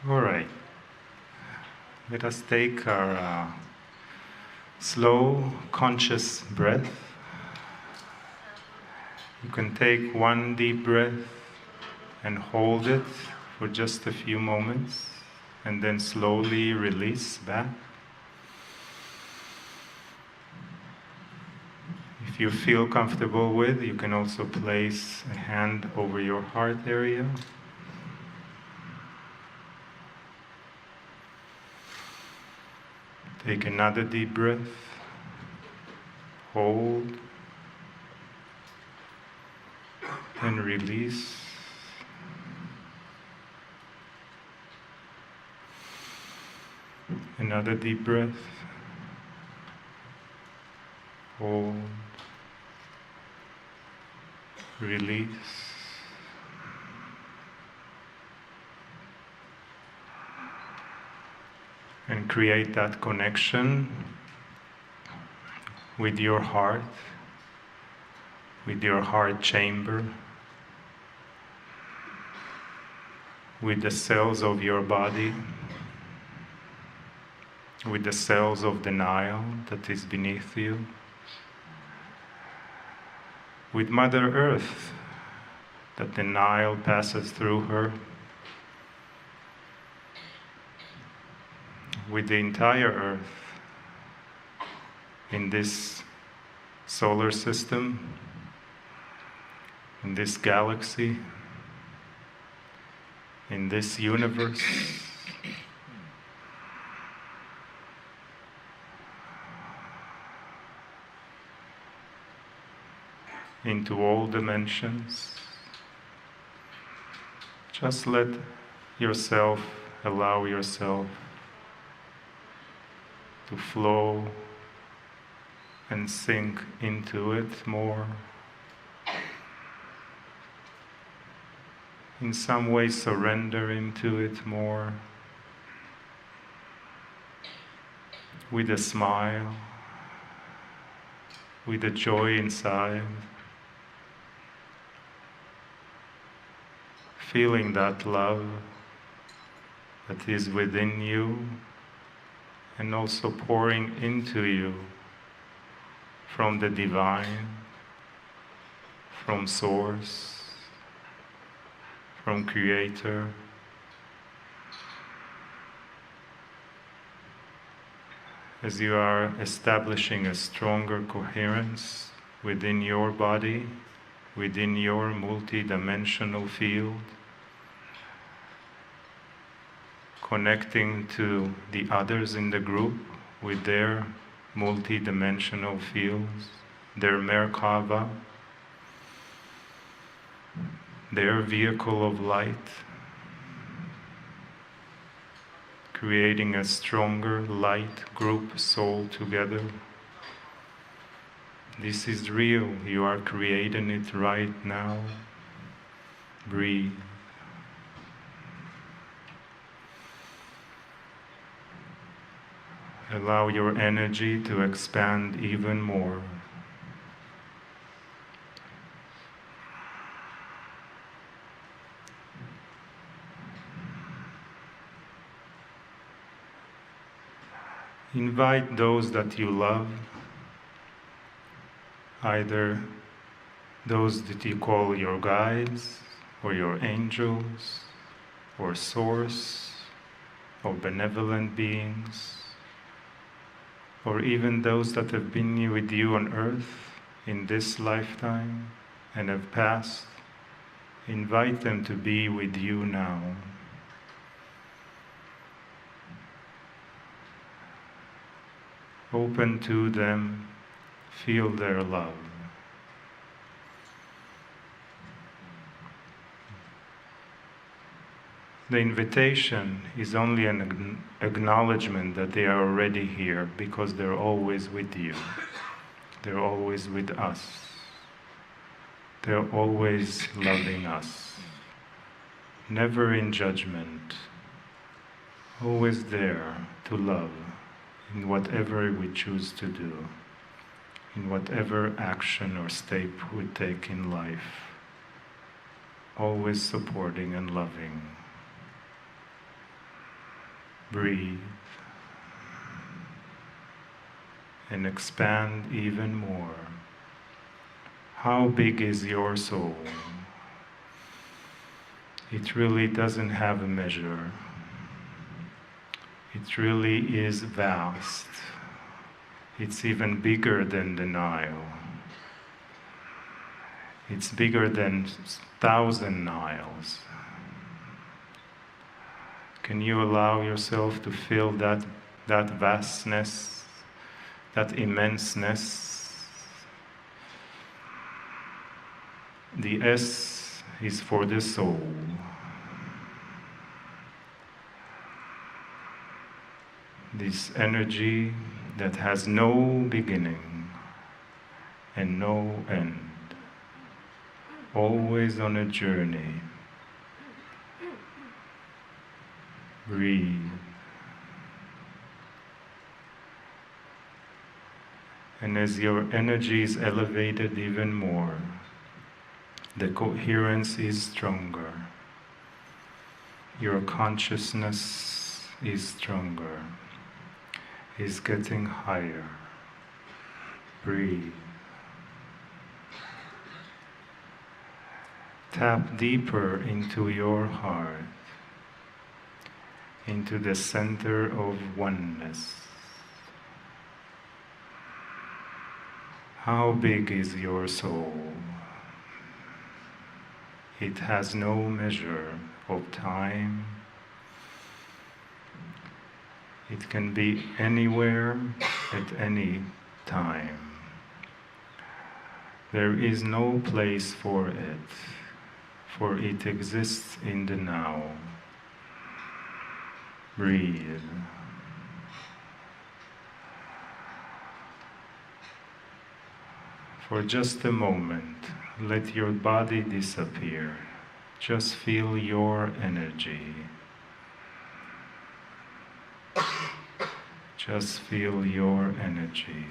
All right. Let us take our slow, conscious breath. You can take one deep breath and hold it for just a few moments, and then slowly release back. If you feel comfortable with, you can also place a hand over your heart area. Take another deep breath. Hold. And release. Another deep breath. Hold. Release. And create that connection with your heart chamber, with the cells of your body, with the cells of the Nile that is beneath you, with Mother Earth that the Nile passes through her, with the entire Earth in this solar system, in this galaxy, in this universe, into all dimensions. Just let yourself, allow yourself to flow and sink into it more. In some way surrender into it more, with a smile, with a joy inside, feeling that love that is within you and also pouring into you from the divine, from Source, from Creator. As you are establishing a stronger coherence within your body, within your multi-dimensional field, connecting to the others in the group with their multi-dimensional fields, their Merkava, their vehicle of light, creating a stronger light group soul together. This is real, you are creating it right now. Breathe. Allow your energy to expand even more. Invite those that you love, either those that you call your guides, or your angels, or Source, or benevolent beings, or even those that have been with you on earth in this lifetime and have passed. Invite them to be with you now. Open to them, feel their love. The invitation is only an acknowledgement that they are already here, because they're always with you. They're always with us. They're always loving us. Never in judgment. Always there to love in whatever we choose to do, in whatever action or step we take in life. Always supporting and loving. Breathe. And expand even more. How big is your soul? It really doesn't have a measure. It really is vast. It's even bigger than the Nile. It's bigger than 1,000 Niles. Can you allow yourself to feel that vastness, that immenseness? The S is for the soul. This energy that has no beginning and no end, always on a journey. Breathe. And as your energy is elevated even more, the coherence is stronger. Your consciousness is stronger, is getting higher. Breathe. Tap deeper into your heart, into the center of oneness. How big is your soul? It has no measure of time. It can be anywhere at any time. There is no place for it exists in the now. Breathe. For just a moment, let your body disappear. Just feel your energy. Just feel your energy.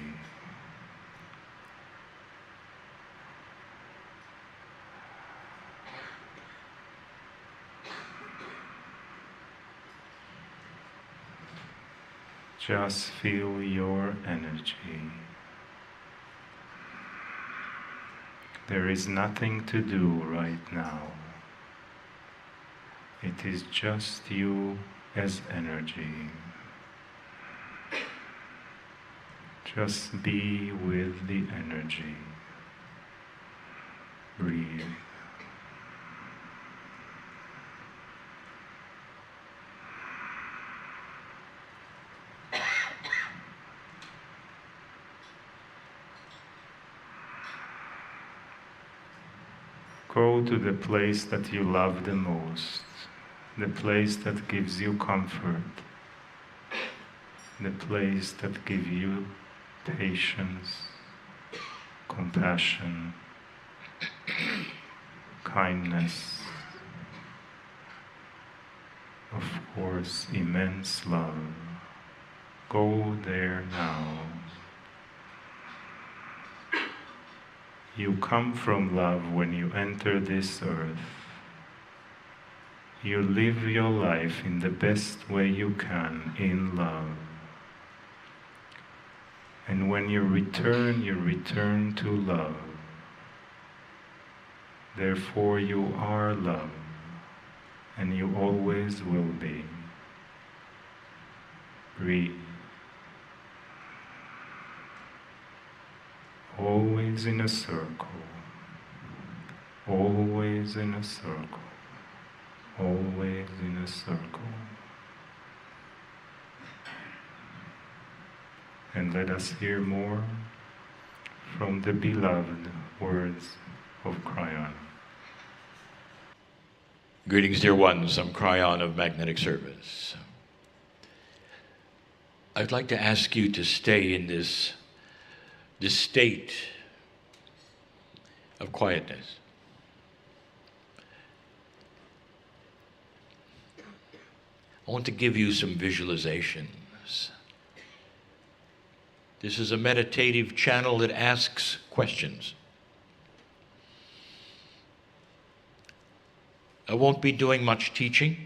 Just feel your energy. There is nothing to do right now. It is just you as energy. Just be with the energy. Breathe. Go to the place that you love the most, the place that gives you comfort, the place that gives you patience, compassion, kindness, of course, immense love. Go there now. You come from love when you enter this earth. You live your life in the best way you can in love. And when you return to love. Therefore you are love, and you always will be. Breathe. Always in a circle, always in a circle, always in a circle. And let us hear more from the beloved words of Kryon. Greetings, dear ones. I'm Kryon of Magnetic Service. I'd like to ask you to stay in this state of quietness. I want to give you some visualizations. This is a meditative channel that asks questions. I won't be doing much teaching.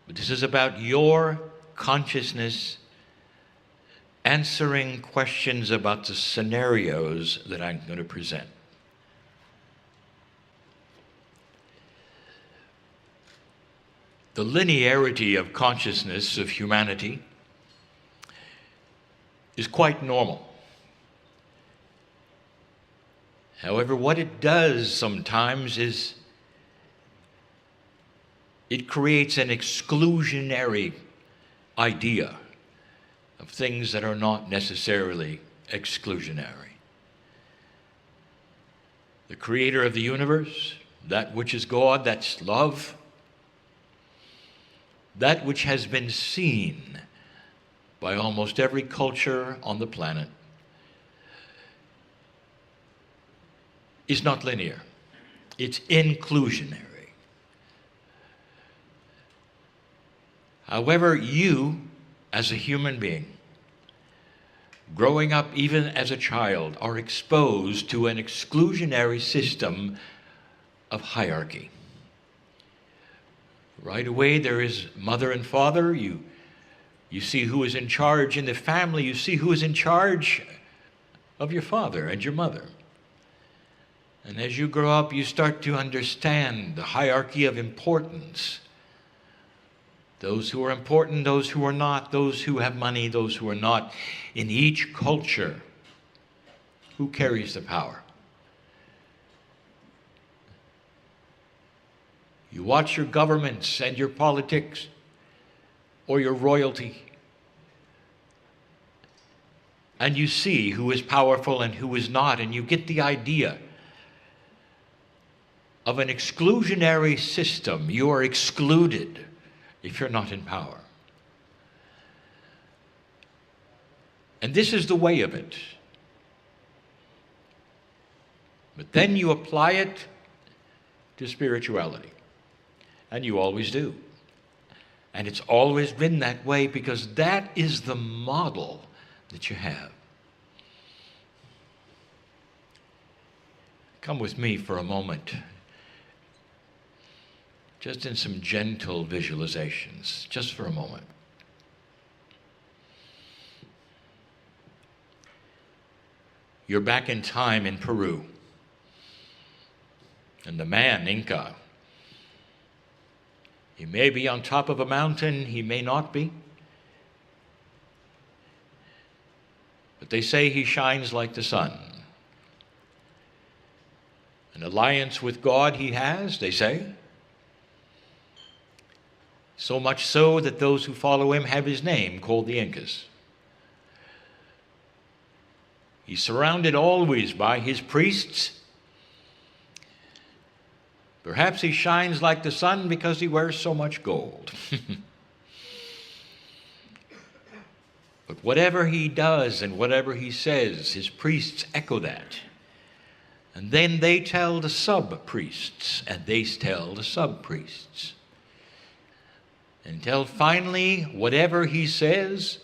But this is about your consciousness answering questions about the scenarios that I'm going to present. The linearity of consciousness of humanity is quite normal. However, what it does sometimes is it creates an exclusionary idea of things that are not necessarily exclusionary. The creator of the universe, that which is God, that's love, that which has been seen by almost every culture on the planet, is not linear. It's inclusionary. However, you, as a human being, growing up even as a child, are exposed to an exclusionary system of hierarchy. Right away, there is mother and father. You see who is in charge in the family. You see who is in charge of your father and your mother. And as you grow up, you start to understand the hierarchy of importance. Those who are important, those who are not, those who have money, those who are not. In each culture, who carries the power? You watch your governments and your politics or your royalty, and you see who is powerful and who is not, and you get the idea of an exclusionary system. You are excluded if you're not in power. And this is the way of it. But then you apply it to spirituality. And you always do. And it's always been that way because that is the model that you have. Come with me for a moment. Just in some gentle visualizations, just for a moment. You're back in time in Peru. And the man, Inca, he may be on top of a mountain, he may not be. But they say he shines like the sun. An alliance with God he has, they say. So much so that those who follow him have his name called the Incas. He's surrounded always by his priests. Perhaps he shines like the sun because he wears so much gold. But whatever he does and whatever he says, his priests echo that. And then they tell the sub-priests, and they tell the sub-priests. Until finally, whatever he says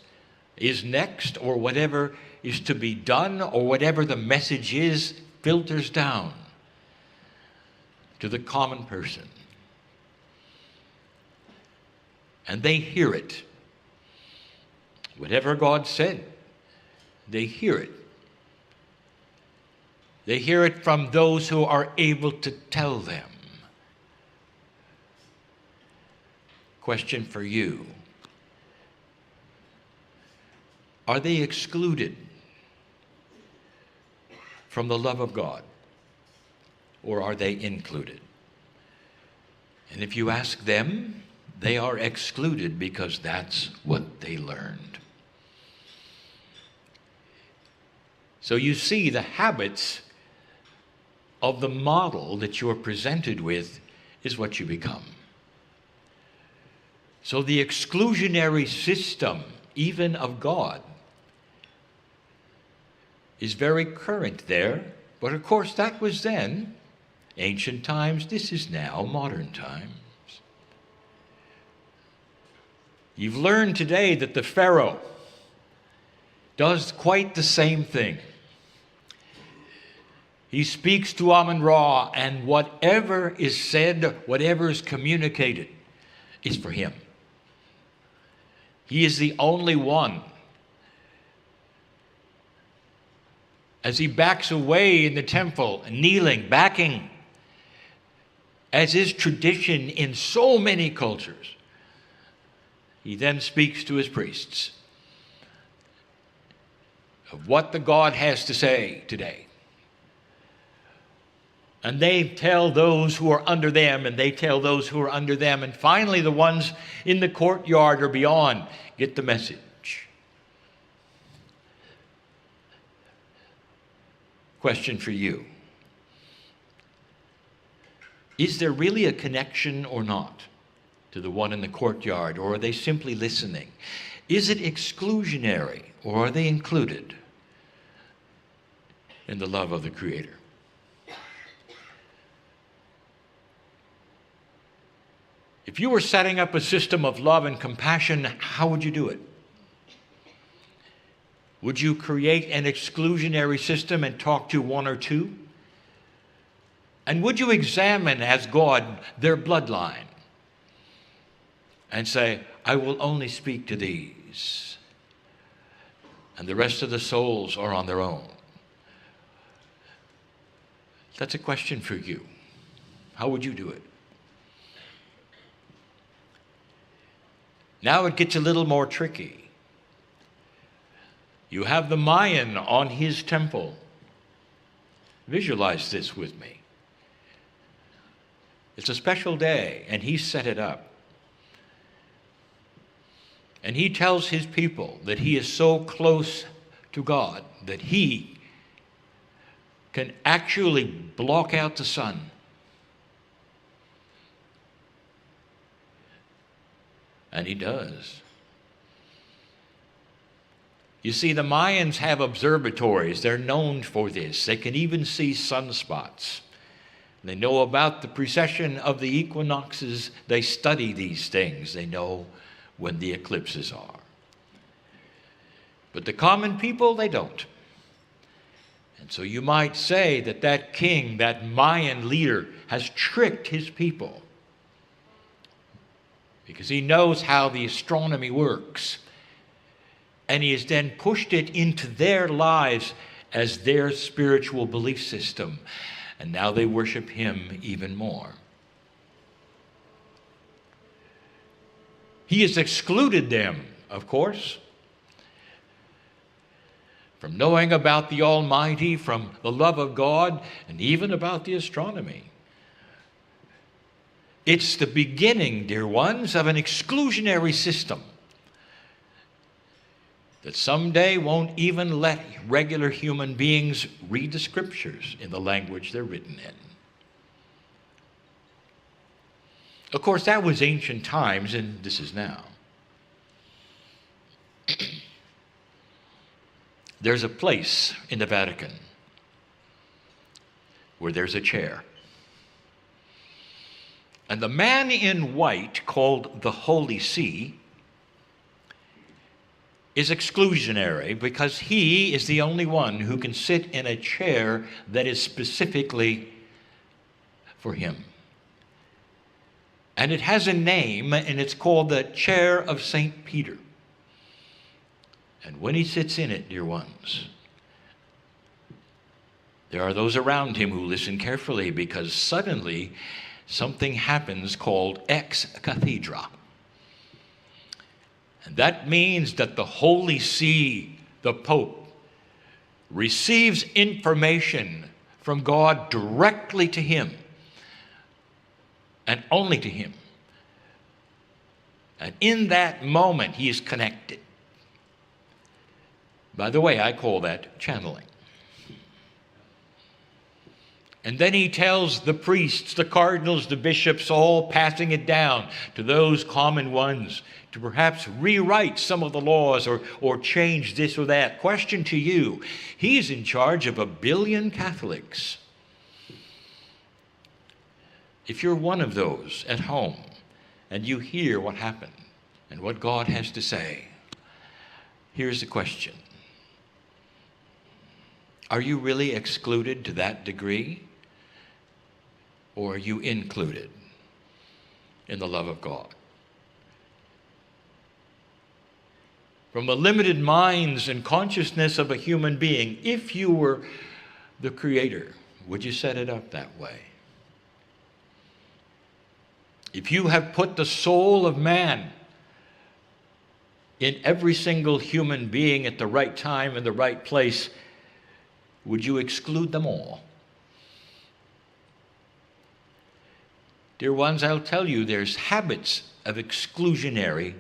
is next, or whatever is to be done, or whatever the message is, filters down to the common person. And they hear it. Whatever God said, they hear it. They hear it from those who are able to tell them. Question for you. Are they excluded from the love of God? Or are they included? And if you ask them, they are excluded because that's what they learned. So you see, the habits of the model that you're presented with is what you become. So the exclusionary system, even of God, is very current there. But of course, that was then, ancient times. This is now modern times. You've learned today that the Pharaoh does quite the same thing. He speaks to Amun-Ra, and whatever is said, whatever is communicated, is for him. He is the only one. As he backs away in the temple, kneeling, backing, as is tradition in so many cultures, he then speaks to his priests of what the God has to say today. And they tell those who are under them, and they tell those who are under them, and finally the ones in the courtyard or beyond get the message. Question for you. Is there really a connection or not to the one in the courtyard, or are they simply listening? Is it exclusionary, or are they included in the love of the Creator? If you were setting up a system of love and compassion, how would you do it? Would you create an exclusionary system and talk to one or two? And would you examine as God their bloodline and say, I will only speak to these, and the rest of the souls are on their own? That's a question for you. How would you do it? Now it gets a little more tricky. You have the Mayan on his temple. Visualize this with me. It's a special day, and he set it up. And he tells his people that he is so close to God that he can actually block out the sun. And he does. You see, the Mayans have observatories. They're known for this. They can even see sunspots. They know about the precession of the equinoxes. They study these things. They know when the eclipses are. But the common people, they don't. And so you might say that that king, that Mayan leader, has tricked his people, because he knows how the astronomy works. And he has then pushed it into their lives as their spiritual belief system. And now they worship him even more. He has excluded them, of course, from knowing about the Almighty, from the love of God, and even about the astronomy. It's the beginning, dear ones, of an exclusionary system that someday won't even let regular human beings read the scriptures in the language they're written in. Of course, that was ancient times, and this is now. There's a place in the Vatican where there's a chair. And the man in white, called the Holy See, is exclusionary because he is the only one who can sit in a chair that is specifically for him. And it has a name, and it's called the Chair of St. Peter. And when he sits in it, dear ones, there are those around him who listen carefully, because suddenly something happens called ex cathedra. And that means that the Holy See, the Pope, receives information from God directly to him, and only to him. And in that moment, he is connected. By the way, I call that channeling. And then he tells the priests, the cardinals, the bishops, all passing it down to those common ones to perhaps rewrite some of the laws or change this or that. Question to you, he's in charge of 1 billion Catholics. If you're one of those at home and you hear what happened and what God has to say, here's the question. Are you really excluded to that degree? Or are you included in the love of God? from the limited minds and consciousness of a human being. If you were the creator, would you set it up that way? If you have put the soul of man in every single human being at the right time and the right place, would you exclude them all? Dear ones, I'll tell you, there's habits of exclusionary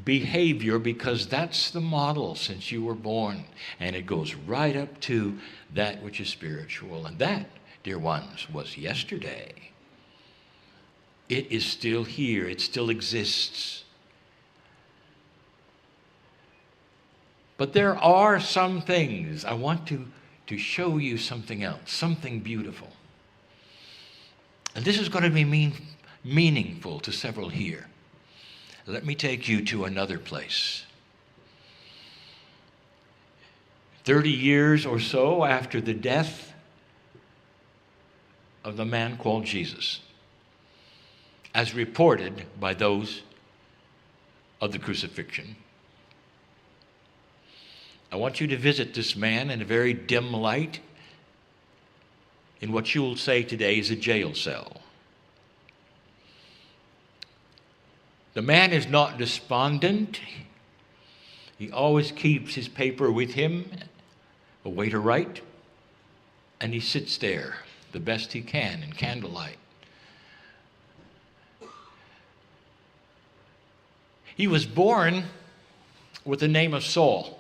behavior because that's the model since you were born. And it goes right up to that which is spiritual. And that, dear ones, was yesterday. It is still here. It still exists. But there are some things. I want to show you something else, something beautiful. And this is going to be meaningful to several here. Let me take you to another place. 30 years or so after the death of the man called Jesus, as reported by those of the crucifixion, I want you to visit this man in a very dim light in what you will say today is a jail cell. The man is not despondent. He always keeps his paper with him, a way to write, and he sits there the best he can in candlelight. He was born with the name of Saul,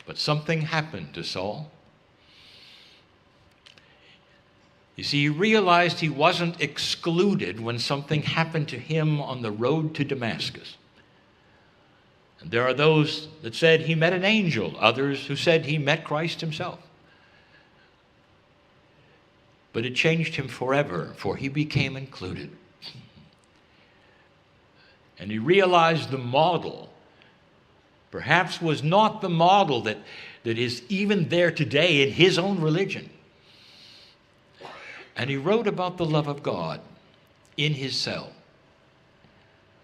but something happened to Saul. You see, he realized he wasn't excluded when something happened to him on the road to Damascus. And there are those that said he met an angel, others who said he met Christ himself. But it changed him forever, for he became included. And he realized the model perhaps was not the model that is even there today in his own religion. And he wrote about the love of God in his cell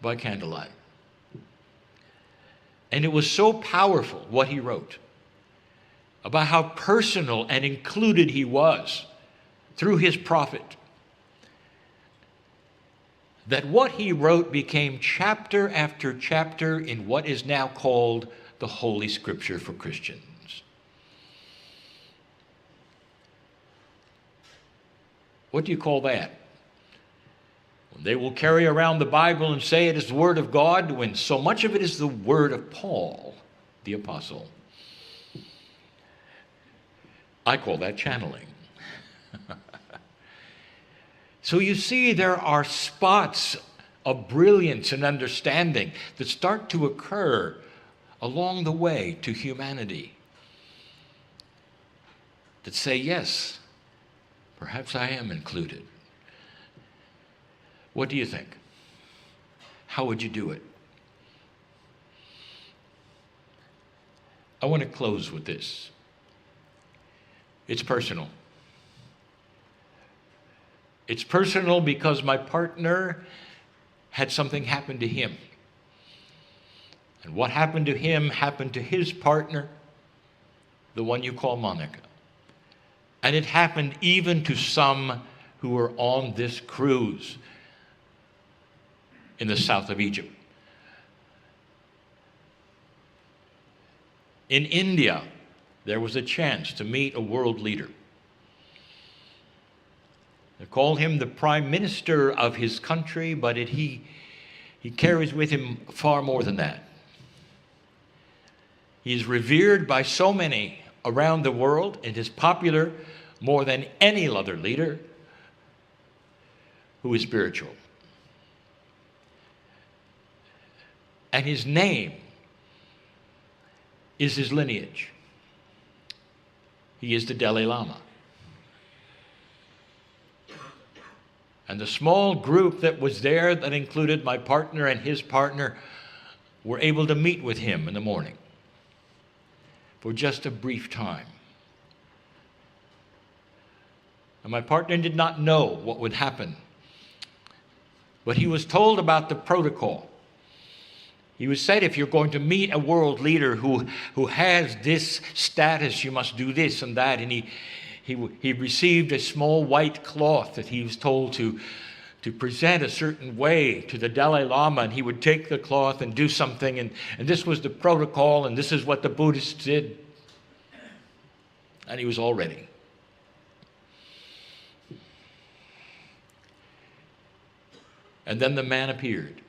by candlelight. And it was so powerful what he wrote about how personal and included he was through his prophet, that what he wrote became chapter after chapter in what is now called the Holy Scripture for Christians. What do you call that? They will carry around the Bible and say it is the Word of God when so much of it is the Word of Paul, the Apostle. I call that channeling. So you see, there are spots of brilliance and understanding that start to occur along the way to humanity that say, yes, perhaps I am included. What do you think? How would you do it? I want to close with this. It's personal. It's personal because my partner had something happen to him. And what happened to him happened to his partner, the one you call Monica. And it happened even to some who were on this cruise in the south of Egypt. In India, there was a chance to meet a world leader. They called him the prime minister of his country, but he carries with him far more than that. He is revered by so many around the world and is popular more than any other leader who is spiritual. And his name is his lineage. He is the Dalai Lama. And the small group that was there, that included my partner and his partner, were able to meet with him in the morning for just a brief time. And my partner did not know what would happen, but he was told about the protocol. He was said, if you're going to meet a world leader who has this status, you must do this and that. And he received a small white cloth that he was told to present a certain way to the Dalai Lama, and he would take the cloth and do something, and this was the protocol, and this is what the Buddhists did. And he was all ready. And then the man appeared.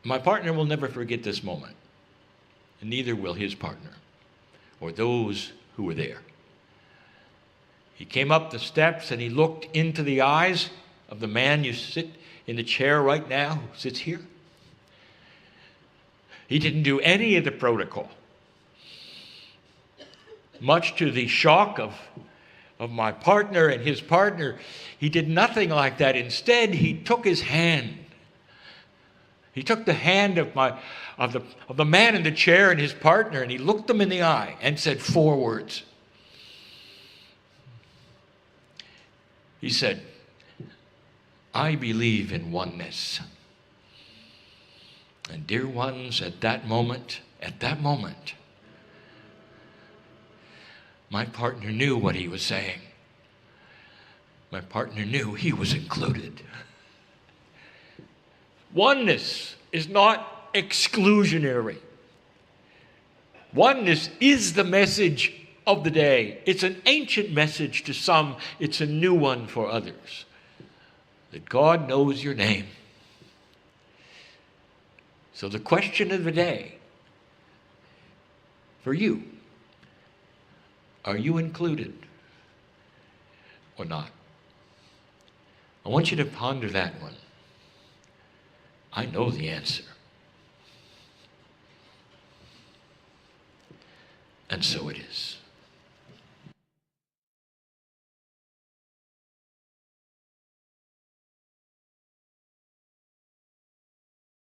My partner will never forget this moment, and neither will his partner or those who were there. He came up the steps and he looked into the eyes of the man you sit in the chair right now, who sits here. He didn't do any of the protocol. Much to the shock of my partner and his partner, he did nothing like that. Instead, he took his hand. He took the hand of the man in the chair and his partner, and he looked them in the eye and said 4 words. He said, I believe in oneness. And dear ones, at that moment, my partner knew what he was saying. My partner knew he was included. Oneness is not exclusionary. Oneness is the message of the day. It's an ancient message to some. It's a new one for others. That God knows your name. So the question of the day for you, are you included or not? I want you to ponder that one. I know the answer. And so it is.